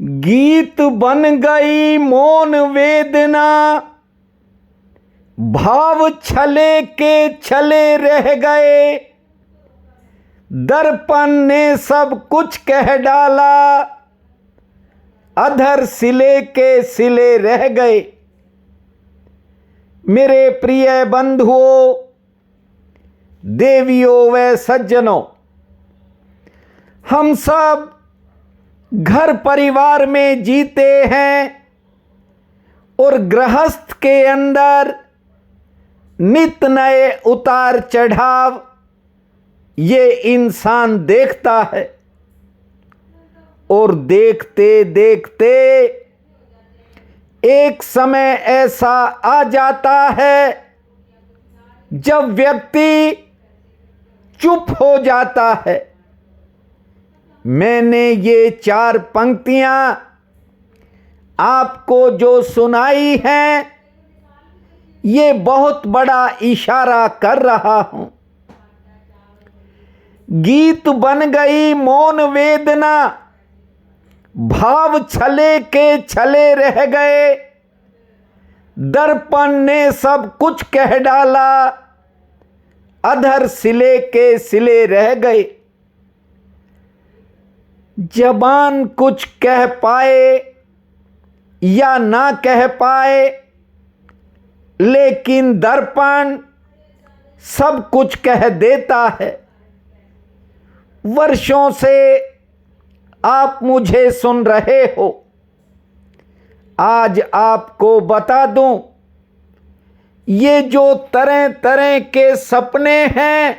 गीत बन गई मौन वेदना, भाव छले के छले रह गए। दर्पण ने सब कुछ कह डाला, अधर सिले के सिले रह गए। मेरे प्रिय बंधुओं, देवियों व सज्जनों, हम सब घर परिवार में जीते हैं और गृहस्थ के अंदर नित नए उतार चढ़ाव ये इंसान देखता है। और देखते देखते एक समय ऐसा आ जाता है जब व्यक्ति चुप हो जाता है। मैंने ये 4 पंक्तियां आपको जो सुनाई हैं, ये बहुत बड़ा इशारा कर रहा हूं। गीत बन गई मौन वेदना, भाव छले के छले रह गए। दर्पण ने सब कुछ कह डाला, अधर सिले के सिले रह गए। जबान कुछ कह पाए या ना कह पाए, लेकिन दर्पण सब कुछ कह देता है। वर्षों से आप मुझे सुन रहे हो, आज आपको बता दूं, ये जो तरह तरह के सपने हैं,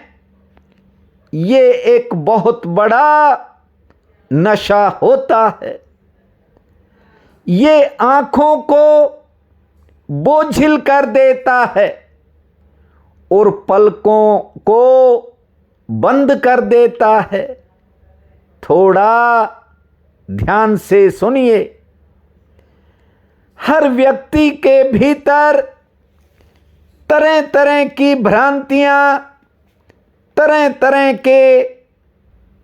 ये एक बहुत बड़ा नशा होता है। ये आंखों को बोझिल कर देता है और पलकों को बंद कर देता है। थोड़ा ध्यान से सुनिए। हर व्यक्ति के भीतर तरह तरह की भ्रांतियां, तरह तरह के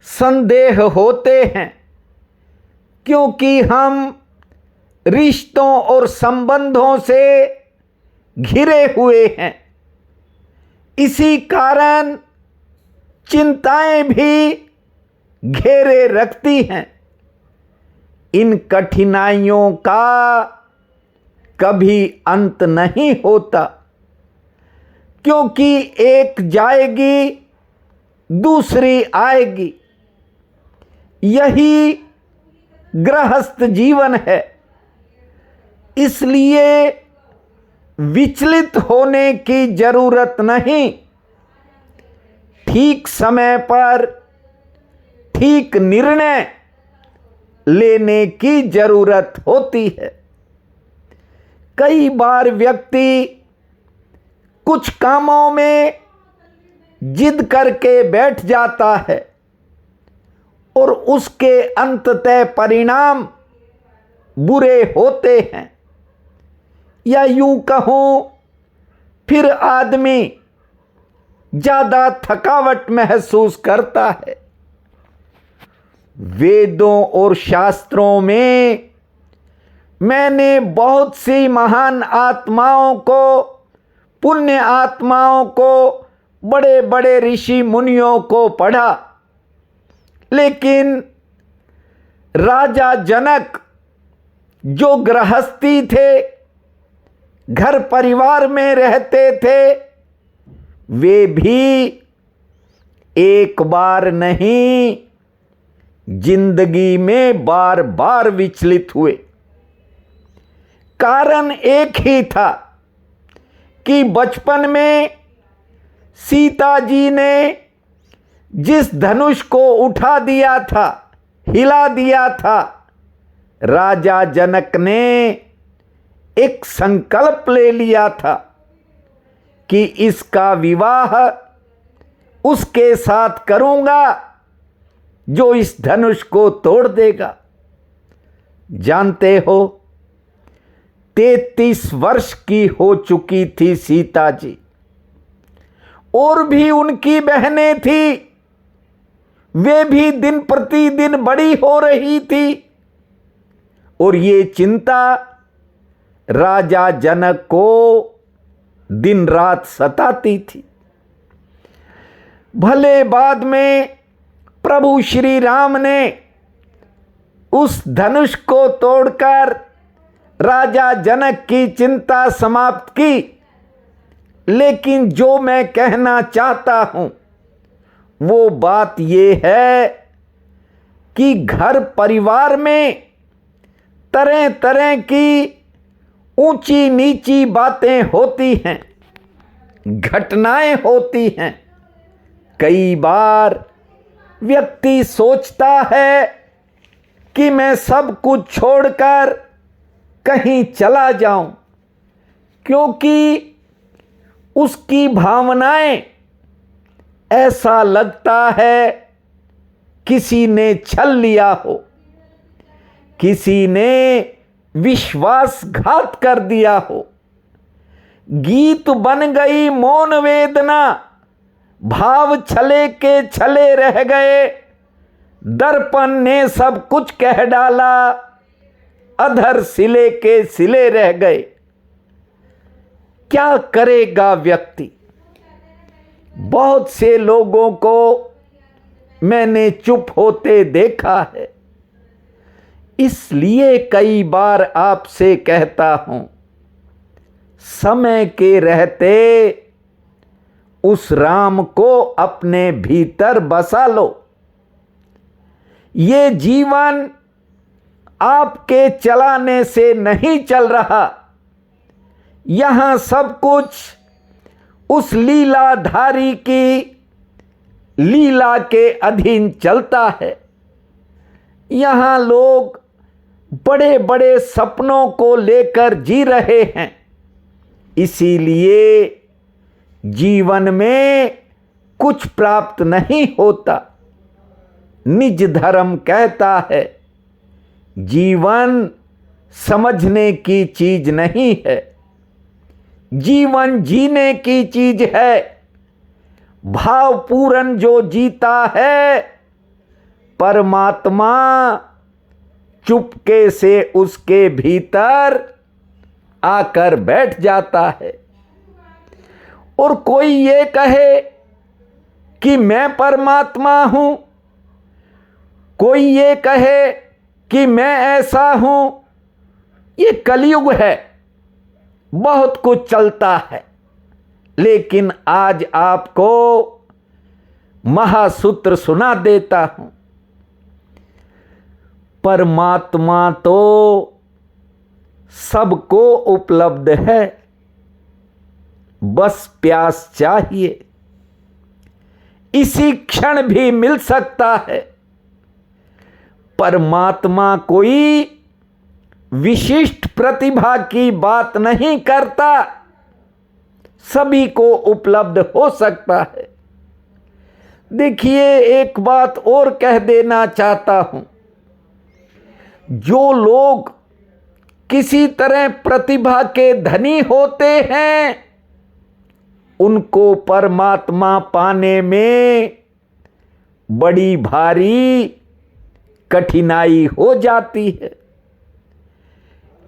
संदेह होते हैं, क्योंकि हम रिश्तों और संबंधों से घिरे हुए हैं। इसी कारण चिंताएं भी घेरे रखती हैं। इन कठिनाइयों का कभी अंत नहीं होता, क्योंकि एक जाएगी दूसरी आएगी। यही गृहस्थ जीवन है। इसलिए विचलित होने की जरूरत नहीं। ठीक समय पर ठीक निर्णय लेने की जरूरत होती है। कई बार व्यक्ति कुछ कामों में जिद करके बैठ जाता है और उसके अंततः परिणाम बुरे होते हैं। या यूं कहूं, फिर आदमी ज्यादा थकावट महसूस करता है। वेदों और शास्त्रों में मैंने बहुत सी महान आत्माओं को, पुण्य आत्माओं को, बड़े बड़े ऋषि मुनियों को पढ़ा, लेकिन राजा जनक जो गृहस्थी थे, घर परिवार में रहते थे, वे भी एक बार नहीं, जिंदगी में बार बार विचलित हुए। कारण एक ही था कि बचपन में सीता जी ने जिस धनुष को उठा दिया था, हिला दिया था, राजा जनक ने एक संकल्प ले लिया था कि इसका विवाह उसके साथ करूंगा जो इस धनुष को तोड़ देगा। जानते हो, 33 वर्ष की हो चुकी थी सीता जी, और भी उनकी बहनें थी, वे भी दिन प्रतिदिन बड़ी हो रही थी। और ये चिंता राजा जनक को दिन रात सताती थी। भले बाद में प्रभु श्री राम ने उस धनुष को तोड़कर राजा जनक की चिंता समाप्त की, लेकिन जो मैं कहना चाहता हूं वो बात ये है कि घर परिवार में तरह तरह की ऊंची नीची बातें होती हैं, घटनाएं होती हैं। कई बार व्यक्ति सोचता है कि मैं सब कुछ छोड़कर कहीं चला जाऊं, क्योंकि उसकी भावनाएं ऐसा लगता है किसी ने छल लिया हो, किसी ने विश्वासघात कर दिया हो। गीत बन गई मौन वेदना, भाव छले के छले रह गए, दर्पण ने सब कुछ कह डाला, अधर सिले के सिले रह गए। क्या करेगा व्यक्ति? बहुत से लोगों को मैंने चुप होते देखा है। इसलिए कई बार आपसे कहता हूं, समय के रहते उस राम को अपने भीतर बसा लो। ये जीवन आपके चलाने से नहीं चल रहा, यहां सब कुछ उस लीलाधारी की लीला के अधीन चलता है। यहां लोग बड़े बड़े सपनों को लेकर जी रहे हैं, इसीलिए जीवन में कुछ प्राप्त नहीं होता। निज धर्म कहता है जीवन समझने की चीज नहीं है, जीवन जीने की चीज है। भावपूर्ण जो जीता है, परमात्मा चुपके से उसके भीतर आकर बैठ जाता है। और कोई ये कहे कि मैं परमात्मा हूं, कोई ये कहे कि मैं ऐसा हूं, ये कलयुग है, बहुत कुछ चलता है। लेकिन आज आपको महासूत्र सुना देता हूं। परमात्मा तो सबको उपलब्ध है, बस प्यास चाहिए। इसी क्षण भी मिल सकता है। परमात्मा कोई विशिष्ट प्रतिभा की बात नहीं करता, सभी को उपलब्ध हो सकता है। देखिए, एक बात और कह देना चाहता हूं, जो लोग किसी तरह प्रतिभा के धनी होते हैं, उनको परमात्मा पाने में बड़ी भारी कठिनाई हो जाती है,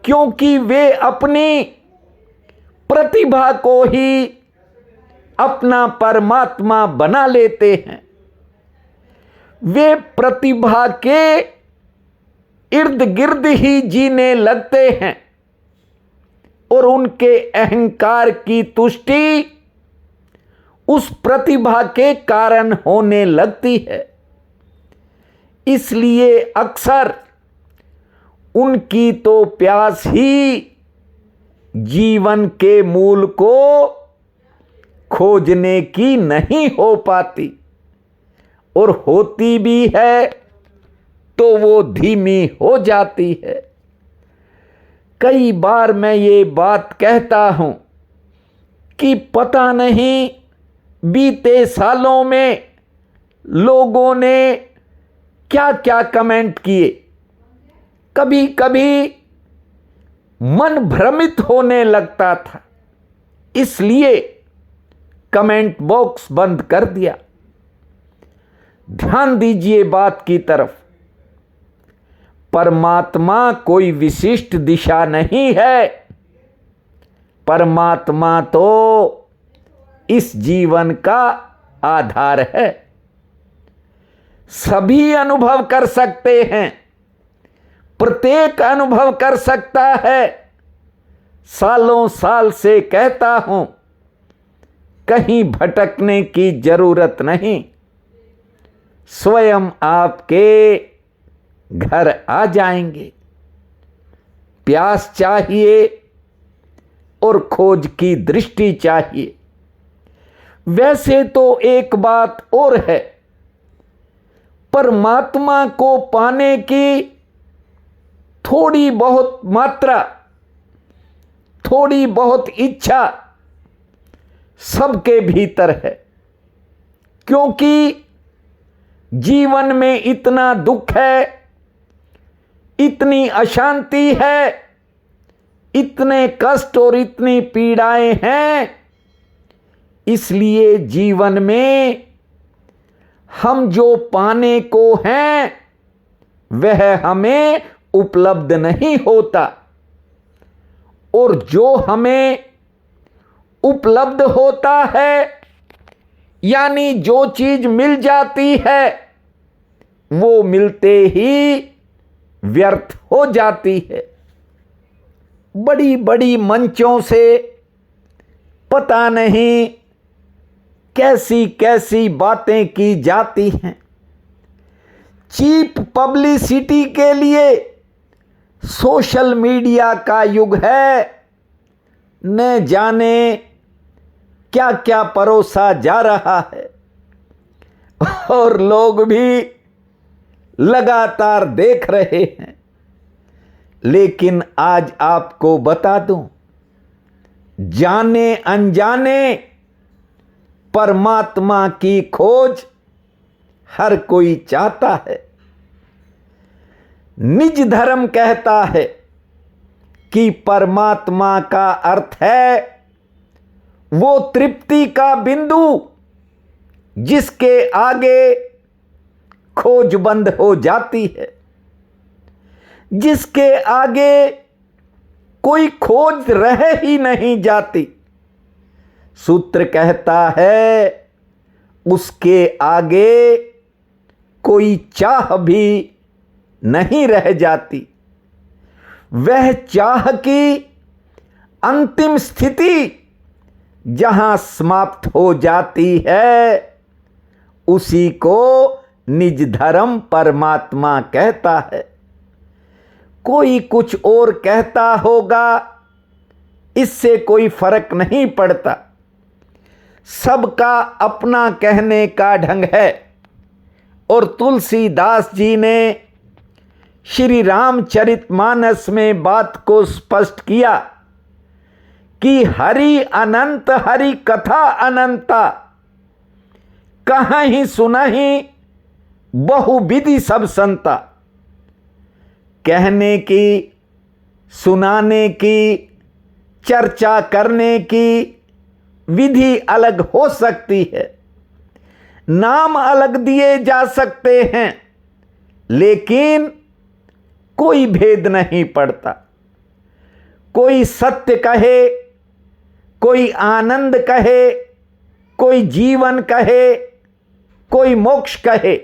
क्योंकि वे अपनी प्रतिभा को ही अपना परमात्मा बना लेते हैं। वे प्रतिभा के इर्द गिर्द ही जीने लगते हैं और उनके अहंकार की तुष्टि उस प्रतिभा के कारण होने लगती है। इसलिए अक्सर उनकी तो प्यास ही जीवन के मूल को खोजने की नहीं हो पाती, और होती भी है तो वो धीमी हो जाती है। कई बार मैं ये बात कहता हूं कि पता नहीं बीते सालों में लोगों ने क्या क्या कमेंट किए। कभी कभी मन भ्रमित होने लगता था, इसलिए कमेंट बॉक्स बंद कर दिया। ध्यान दीजिए बात की तरफ। परमात्मा कोई विशिष्ट दिशा नहीं है। परमात्मा तो इस जीवन का आधार है। सभी अनुभव कर सकते हैं, प्रत्येक अनुभव कर सकता है। सालों साल से कहता हूं, कहीं भटकने की जरूरत नहीं, स्वयं आपके घर आ जाएंगे। प्यास चाहिए और खोज की दृष्टि चाहिए। वैसे तो एक बात और है, परमात्मा को पाने की थोड़ी बहुत मात्रा, थोड़ी बहुत इच्छा सबके भीतर है, क्योंकि जीवन में इतना दुख है, इतनी अशांति है, इतने कष्ट और इतनी पीड़ाएं हैं। इसलिए जीवन में हम जो पाने को हैं वह हमें उपलब्ध नहीं होता, और जो हमें उपलब्ध होता है, यानी जो चीज मिल जाती है, वो मिलते ही व्यर्थ हो जाती है। बड़ी बड़ी मंचों से पता नहीं कैसी कैसी बातें की जाती हैं। चीप पब्लिसिटी के लिए सोशल मीडिया का युग है। न जाने क्या क्या परोसा जा रहा है, और लोग भी लगातार देख रहे हैं। लेकिन आज आपको बता दूं, जाने अनजाने परमात्मा की खोज हर कोई चाहता है। निज धर्म कहता है कि परमात्मा का अर्थ है वो तृप्ति का बिंदु जिसके आगे खोज बंद हो जाती है, जिसके आगे कोई खोज रह ही नहीं जाती। सूत्र कहता है उसके आगे कोई चाह भी नहीं रह जाती। वह चाह की अंतिम स्थिति जहां समाप्त हो जाती है, उसी को निज धर्म परमात्मा कहता है। कोई कुछ और कहता होगा, इससे कोई फर्क नहीं पड़ता। सबका अपना कहने का ढंग है। और तुलसीदास जी ने श्री रामचरितमानस में बात को स्पष्ट किया कि हरि अनंत हरि कथा अनंता, कहीं सुनहि बहुविधि सब संता। कहने की, सुनाने की, चर्चा करने की विधि अलग हो सकती है, नाम अलग दिए जा सकते हैं, लेकिन कोई भेद नहीं पड़ता। कोई सत्य कहे, कोई आनंद कहे, कोई जीवन कहे, कोई मोक्ष कहे,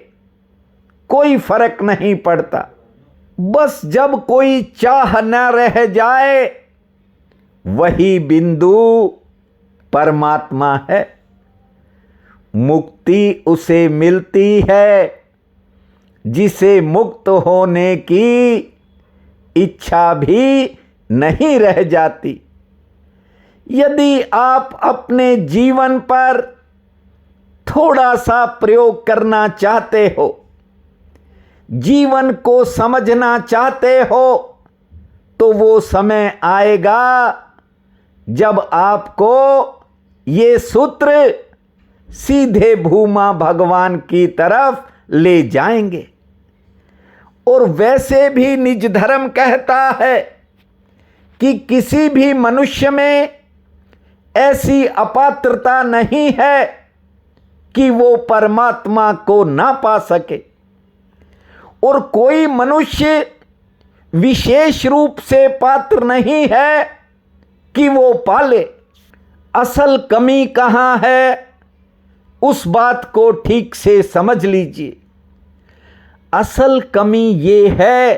कोई फर्क नहीं पड़ता। बस जब कोई चाह न रह जाए, वही बिंदु परमात्मा है। मुक्ति उसे मिलती है जिसे मुक्त होने की इच्छा भी नहीं रह जाती। यदि आप अपने जीवन पर थोड़ा सा प्रयोग करना चाहते हो, जीवन को समझना चाहते हो, तो वो समय आएगा जब आपको ये सूत्र सीधे भूमा भगवान की तरफ ले जाएंगे। और वैसे भी निज धर्म कहता है कि किसी भी मनुष्य में ऐसी अपात्रता नहीं है कि वो परमात्मा को ना पा सके। और कोई मनुष्य विशेष रूप से पात्र नहीं है कि वो पाले। असल कमी कहाँ है, उस बात को ठीक से समझ लीजिए। असल कमी ये है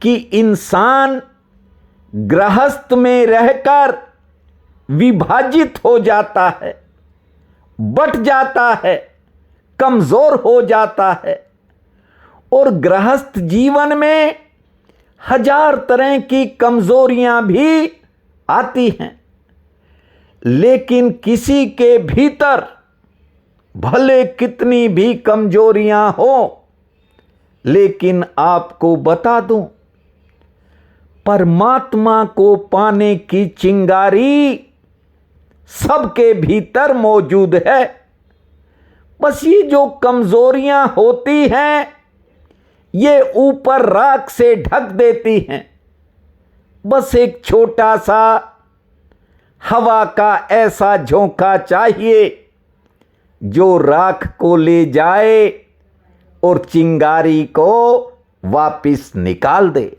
कि इंसान गृहस्थ में रहकर विभाजित हो जाता है, बट जाता है, कमजोर हो जाता है। और गृहस्थ जीवन में हजार तरह की कमजोरियां भी आती हैं, लेकिन किसी के भीतर भले कितनी भी कमजोरियां हो, लेकिन आपको बता दूं, परमात्मा को पाने की चिंगारी सबके भीतर मौजूद है। बस ये जो कमजोरियां होती हैं, ये ऊपर राख से ढक देती हैं। बस एक छोटा सा हवा का ऐसा झोंका चाहिए जो राख को ले जाए और चिंगारी को वापिस निकाल दे।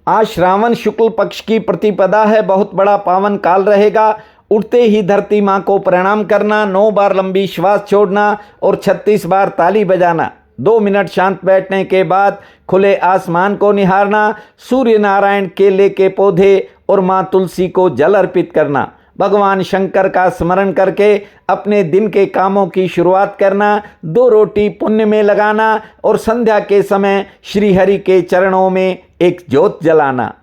आज श्रावण शुक्ल पक्ष की प्रतिपदा है, बहुत बड़ा पावन काल रहेगा। उठते ही धरती माँ को प्रणाम करना, 9 बार लंबी श्वास छोड़ना और 36 बार ताली बजाना। 2 मिनट शांत बैठने के बाद खुले आसमान को निहारना, सूर्य नारायण केले के पौधे और माँ तुलसी को जल अर्पित करना, भगवान शंकर का स्मरण करके अपने दिन के कामों की शुरुआत करना, 2 रोटी पुण्य में लगाना और संध्या के समय श्री हरि के चरणों में एक ज्योत जलाना।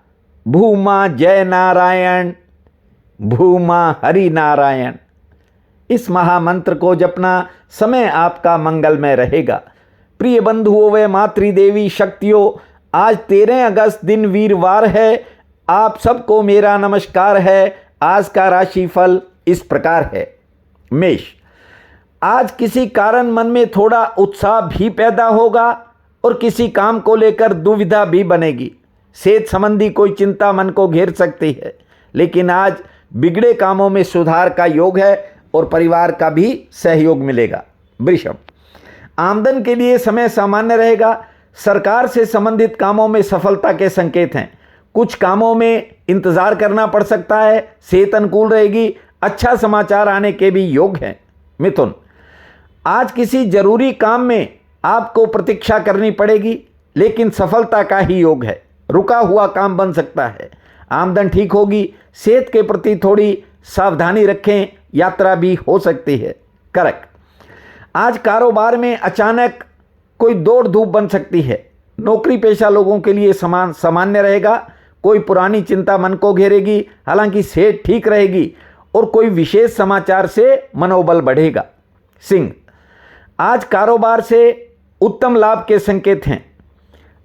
भूमा जय नारायण, भूमा हरि नारायण। इस महामंत्र को जपना, समय आपका मंगलमय रहेगा। प्रिय बंधुओं व मातृदेवी शक्तियों, आज 13 अगस्त दिन वीरवार है। आप सबको मेरा नमस्कार है। आज का राशिफल इस प्रकार है। मेष, आज किसी कारण मन में थोड़ा उत्साह भी पैदा होगा और किसी काम को लेकर दुविधा भी बनेगी। सेहत संबंधी कोई चिंता मन को घेर सकती है, लेकिन आज बिगड़े कामों में सुधार का योग है और परिवार का भी सहयोग मिलेगा। वृषभ, आमदन के लिए समय सामान्य रहेगा। सरकार से संबंधित कामों में सफलता के संकेत हैं। कुछ कामों में इंतजार करना पड़ सकता है। सेहत अनुकूल रहेगी। अच्छा समाचार आने के भी योग हैं। मिथुन, आज किसी जरूरी काम में आपको प्रतीक्षा करनी पड़ेगी, लेकिन सफलता का ही योग है। रुका हुआ काम बन सकता है। आमदन ठीक होगी। सेहत के प्रति थोड़ी सावधानी रखें, यात्रा भी हो सकती है। कर्क, आज कारोबार में अचानक कोई दौड़ धूप बन सकती है। नौकरी पेशा लोगों के लिए सामान्य रहेगा। कोई पुरानी चिंता मन को घेरेगी, हालांकि सेहत ठीक रहेगी और कोई विशेष समाचार से मनोबल बढ़ेगा। सिंह, आज कारोबार से उत्तम लाभ के संकेत हैं।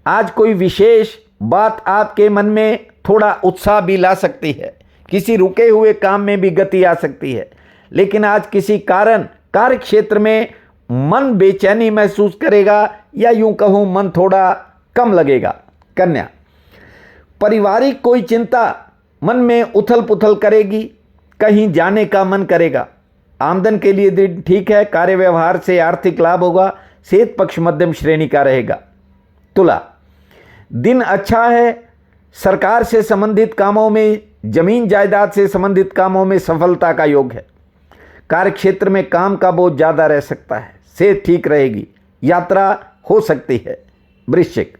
आज कोई विशेष बात आपके मन में थोड़ा उत्साह भी ला सकती है। किसी रुके हुए काम में भी गति आ सकती है, लेकिन आज किसी कारण कार्य क्षेत्र में मन बेचैनी महसूस करेगा, या यूं कहूं मन थोड़ा कम लगेगा। कन्या, पारिवारिक कोई चिंता मन में उथल पुथल करेगी, कहीं जाने का मन करेगा। आमदन के लिए दिन ठीक है। कार्य व्यवहार से आर्थिक लाभ होगा। सेहत पक्ष मध्यम श्रेणी का रहेगा। तुला, दिन अच्छा है। सरकार से संबंधित कामों में, जमीन जायदाद से संबंधित कामों में सफलता का योग है। कार्य क्षेत्र में काम का बोझ ज़्यादा रह सकता है। सेहत ठीक रहेगी। यात्रा हो सकती है। वृश्चिक,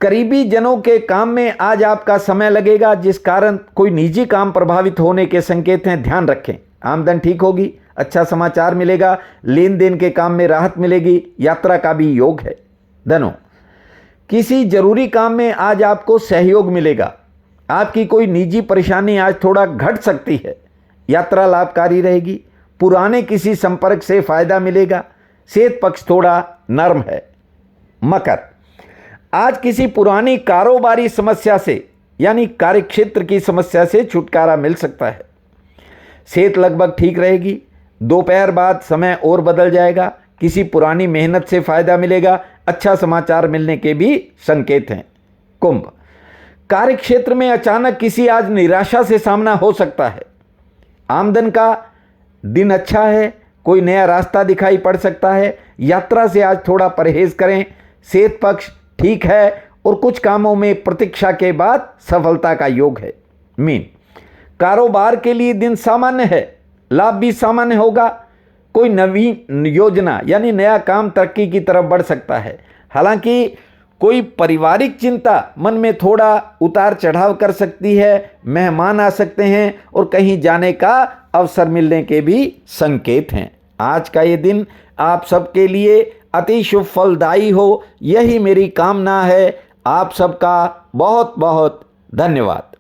करीबी जनों के काम में आज आपका समय लगेगा, जिस कारण कोई निजी काम प्रभावित होने के संकेत हैं। ध्यान रखें। आमदन ठीक होगी। अच्छा समाचार मिलेगा। लेन देन के काम में राहत मिलेगी। यात्रा का भी योग है। धनु, किसी जरूरी काम में आज आपको सहयोग मिलेगा। आपकी कोई निजी परेशानी आज थोड़ा घट सकती है। यात्रा लाभकारी रहेगी। पुराने किसी संपर्क से फायदा मिलेगा। सेहत पक्ष थोड़ा नर्म है। मकर, आज किसी पुरानी कारोबारी समस्या से, यानी कार्यक्षेत्र की समस्या से छुटकारा मिल सकता है। सेहत लगभग ठीक रहेगी। दोपहर बाद समय और बदल जाएगा। किसी पुरानी मेहनत से फायदा मिलेगा। अच्छा समाचार मिलने के भी संकेत हैं। कुंभ, कार्यक्षेत्र में अचानक किसी आज निराशा से सामना हो सकता है। आमदन का दिन अच्छा है। कोई नया रास्ता दिखाई पड़ सकता है। यात्रा से आज थोड़ा परहेज करें। सेहत पक्ष ठीक है और कुछ कामों में प्रतीक्षा के बाद सफलता का योग है। मीन, कारोबार के लिए दिन सामान्य है, लाभ भी सामान्य होगा। कोई नवीन योजना यानी नया काम तरक्की की तरफ बढ़ सकता है। हालांकि कोई पारिवारिक चिंता मन में थोड़ा उतार चढ़ाव कर सकती है, मेहमान आ सकते हैं और कहीं जाने का अवसर मिलने के भी संकेत हैं। आज का ये दिन आप सबके लिए अति शुभ फलदायी हो, यही मेरी कामना है। आप सबका बहुत बहुत धन्यवाद।